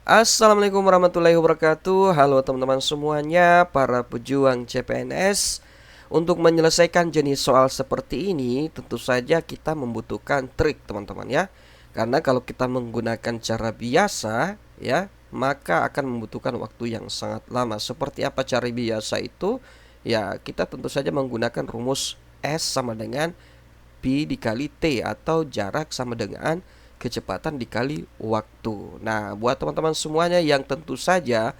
Assalamualaikum warahmatullahi wabarakatuh. Halo teman-teman semuanya, para pejuang CPNS. Untuk menyelesaikan jenis soal seperti ini, tentu saja kita membutuhkan trik teman-teman ya. Karena kalau kita menggunakan cara biasa ya, maka akan membutuhkan waktu yang sangat lama. Seperti apa cara biasa itu? Ya, kita tentu saja menggunakan rumus S sama dengan P dikali T, atau jarak sama dengan kecepatan dikali waktu. Nah, buat teman-teman semuanya yang tentu saja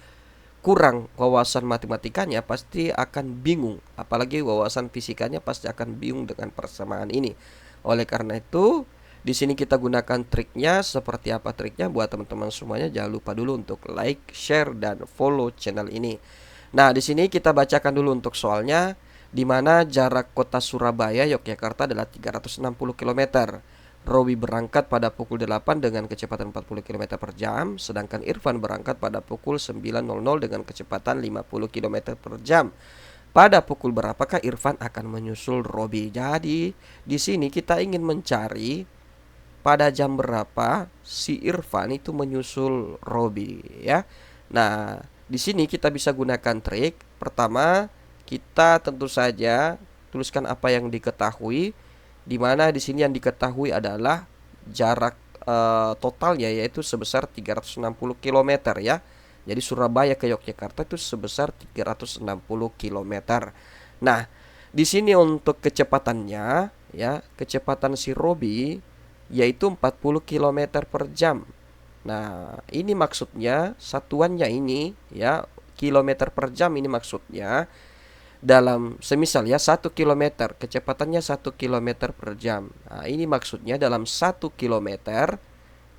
kurang wawasan matematikanya pasti akan bingung, apalagi wawasan fisikanya pasti akan bingung dengan persamaan ini. Oleh karena itu, di sini kita gunakan triknya. Seperti apa triknya? Buat teman-teman semuanya jangan lupa dulu untuk like, share, dan follow channel ini. Nah, di sini kita bacakan dulu untuk soalnya, di mana jarak kota Surabaya Yogyakarta adalah 360 km. Robi berangkat pada pukul 8 dengan kecepatan 40 km per jam, sedangkan Irfan berangkat pada pukul 9.00 dengan kecepatan 50 km per jam. Pada pukul berapakah Irfan akan menyusul Robi? Jadi, di sini kita ingin mencari pada jam berapa si Irfan itu menyusul Robi ya. Nah, di sini kita bisa gunakan trik. Pertama, kita tentu saja tuliskan apa yang diketahui, di mana di sini yang diketahui adalah jarak totalnya yaitu sebesar 360 km ya. Jadi Surabaya ke Yogyakarta itu sebesar 360 km. Nah, di sini untuk kecepatannya ya, kecepatan si Robi yaitu 40 km per jam. Nah, ini maksudnya satuannya ini ya, kilometer per jam ini maksudnya dalam semisal ya 1 km kecepatannya 1 km per jam. Nah, ini maksudnya dalam 1 km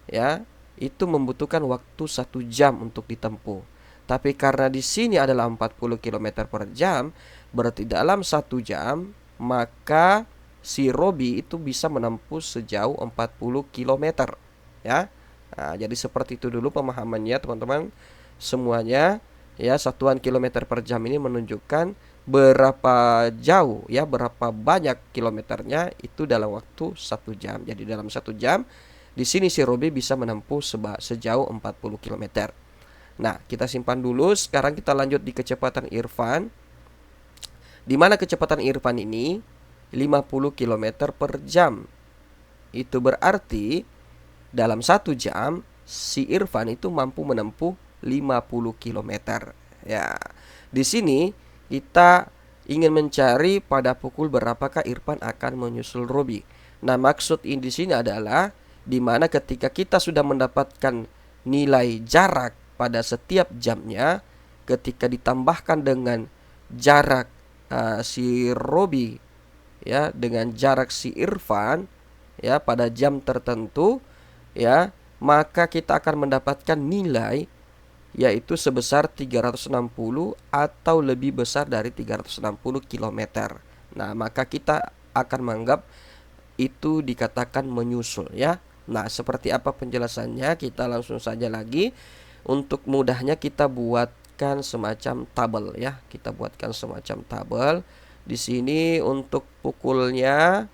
ya itu membutuhkan waktu 1 jam untuk ditempuh. Tapi karena di sini adalah 40 km per jam, berarti dalam 1 jam maka si Robi itu bisa menempuh sejauh 40 km ya. Nah, jadi seperti itu dulu pemahamannya teman-teman semuanya ya. Satuan kilometer per jam ini menunjukkan berapa jauh ya, berapa banyak kilometernya itu dalam waktu 1 jam. Jadi dalam 1 jam di sini si Robi bisa menempuh sejauh 40 km. Nah, kita simpan dulu. Sekarang kita lanjut di kecepatan Irfan, di mana kecepatan Irfan ini 50 km per jam. Itu berarti dalam 1 jam si Irfan itu mampu menempuh 50 km. Ya. Di sini kita ingin mencari pada pukul berapakah Irfan akan menyusul Robi. Nah, maksud ini di sini adalah di mana ketika kita sudah mendapatkan nilai jarak pada setiap jamnya, ketika ditambahkan dengan jarak si Robi ya dengan jarak si Irfan ya pada jam tertentu ya, maka kita akan mendapatkan nilai yaitu sebesar 360 atau lebih besar dari 360 km. Nah, maka kita akan menganggap itu dikatakan menyusul ya. Nah, seperti apa penjelasannya? Kita langsung saja lagi. Untuk mudahnya kita buatkan semacam tabel ya. Kita buatkan semacam tabel. Di sini untuk pukulnya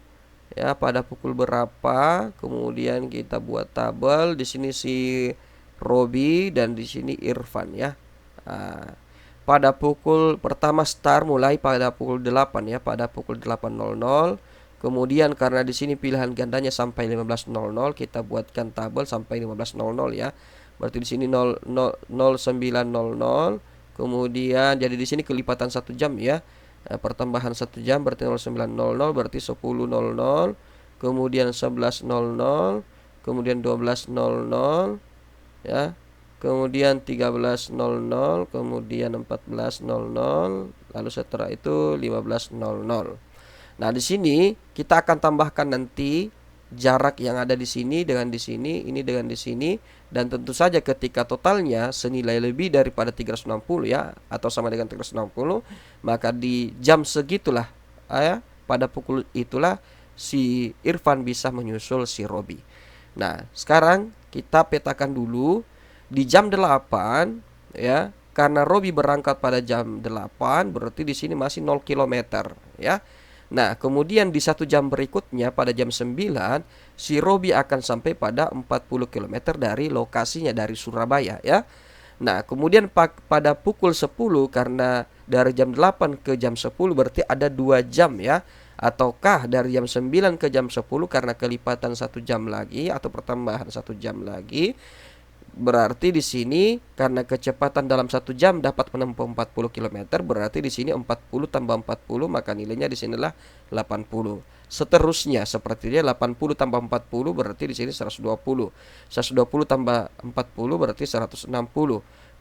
ya, pada pukul berapa, kemudian kita buat tabel. Di sini si Robi dan di sini Irfan ya. Nah, pada pukul pertama start mulai pada pukul 8 ya, pada pukul 8.00. Kemudian karena di sini pilihan gandanya sampai 15.00, kita buatkan tabel sampai 15.00 ya. Berarti di sini 09.00. Kemudian jadi di sini kelipatan 1 jam ya. Pertambahan 1 jam berarti 09.00, berarti 10.00, kemudian 11.00, kemudian 12.00 ya, kemudian 13.00, kemudian 14.00, lalu setelah itu 15.00. Nah, di sini kita akan tambahkan nanti jarak yang ada di sini dengan di sini, ini dengan di sini, dan tentu saja ketika totalnya senilai lebih daripada 360 ya, atau sama dengan 360, maka di jam segitulah ya, pada pukul itulah si Irfan bisa menyusul si Robi. Nah, sekarang kita petakan dulu di jam 8 ya. Karena Robi berangkat pada jam 8, berarti di sini masih 0 km ya. Nah, kemudian di 1 jam berikutnya pada jam 9, si Robi akan sampai pada 40 km dari lokasinya dari Surabaya ya. Nah, kemudian pada pukul 10 karena dari jam 8 ke jam 10 berarti ada 2 jam ya. Ataukah dari jam 9 ke jam 10 karena kelipatan 1 jam lagi atau pertambahan 1 jam lagi. Berarti di sini karena kecepatan dalam 1 jam dapat menempuh 40 km, berarti di sini 40 tambah 40 maka nilainya di sinilah 80. Seterusnya sepertinya 80 tambah 40 berarti di sini 120. 120 tambah 40 berarti 160.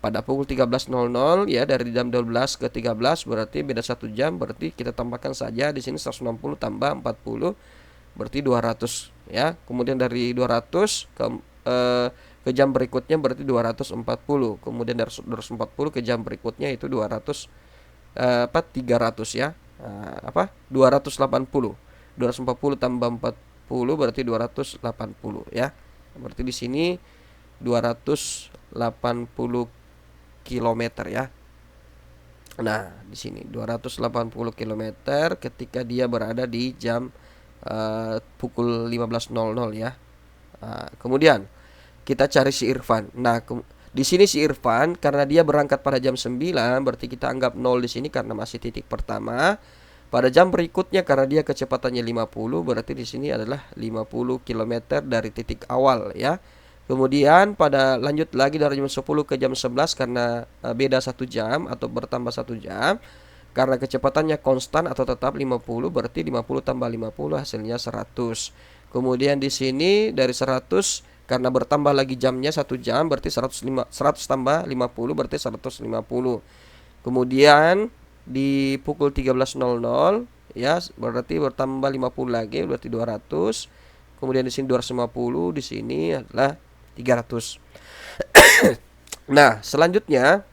Pada pukul 13.00 ya, dari jam 12 ke 13 berarti beda 1 jam, berarti kita tambahkan saja di sini 160 tambah 40 berarti 200 ya. Kemudian dari 200 ke jam berikutnya berarti 240. Kemudian dari 240 ke jam berikutnya itu 300 ya. 280. 240 tambah 40 berarti 280 ya. Berarti di sini 280 kilometer ya. Nah, di sini 280 kilometer ketika dia berada di jam pukul 15.00 ya. Kemudian kita cari si Irfan. Nah, di sini si Irfan karena dia berangkat pada jam 9, berarti kita anggap 0 di sini karena masih titik pertama. Pada jam berikutnya karena dia kecepatannya 50, berarti di sini adalah 50 km dari titik awal ya. Kemudian pada lanjut lagi dari jam 10 ke jam 11 karena beda 1 jam atau bertambah 1 jam. Karena kecepatannya konstan atau tetap 50, berarti 50 tambah 50 hasilnya 100. Kemudian di sini dari 100 karena bertambah lagi jamnya 1 jam berarti 100 tambah 50 berarti 150. Kemudian di pukul 13.00 ya berarti bertambah 50 lagi berarti 200. Kemudian di sini 250, di sini adalah 300. Nah, selanjutnya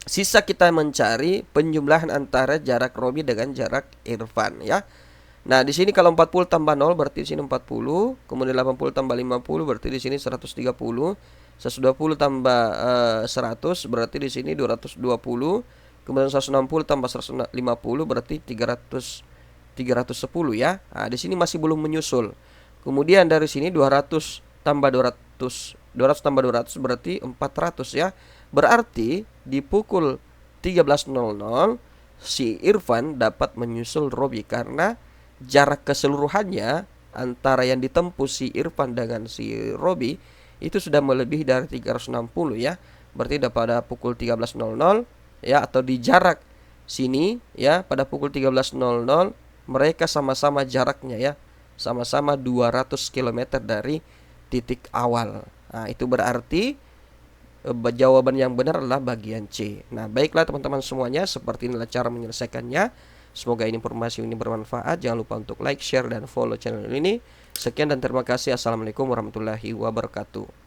sisa kita mencari penjumlahan antara jarak Robi dengan jarak Irfan ya. Nah, di sini kalau 40 tambah 0 berarti di sini 40, kemudian 80 tambah 50 berarti di sini 130, 120 tambah 100 berarti di sini 220, kemudian 160 tambah 150 berarti 310 ya. Nah, di sini masih belum menyusul. Kemudian dari sini 200 tambah 200, 200 tambah 200 berarti 400 ya. Berarti di pukul 13.00 si Irfan dapat menyusul Robi karena jarak keseluruhannya antara yang ditempuh si Irfan dengan si Robi itu sudah melebihi dari 360 ya. Berarti pada pukul 13.00 ya, atau di jarak sini ya pada pukul 13.00 mereka sama-sama jaraknya ya, sama-sama 200 km dari titik awal. Nah, itu berarti jawaban yang benar adalah bagian C. Nah, baiklah teman-teman semuanya, seperti inilah cara menyelesaikannya. Semoga informasi ini bermanfaat. Jangan lupa untuk like, share, dan follow channel ini. Sekian dan terima kasih. Assalamualaikum warahmatullahi wabarakatuh.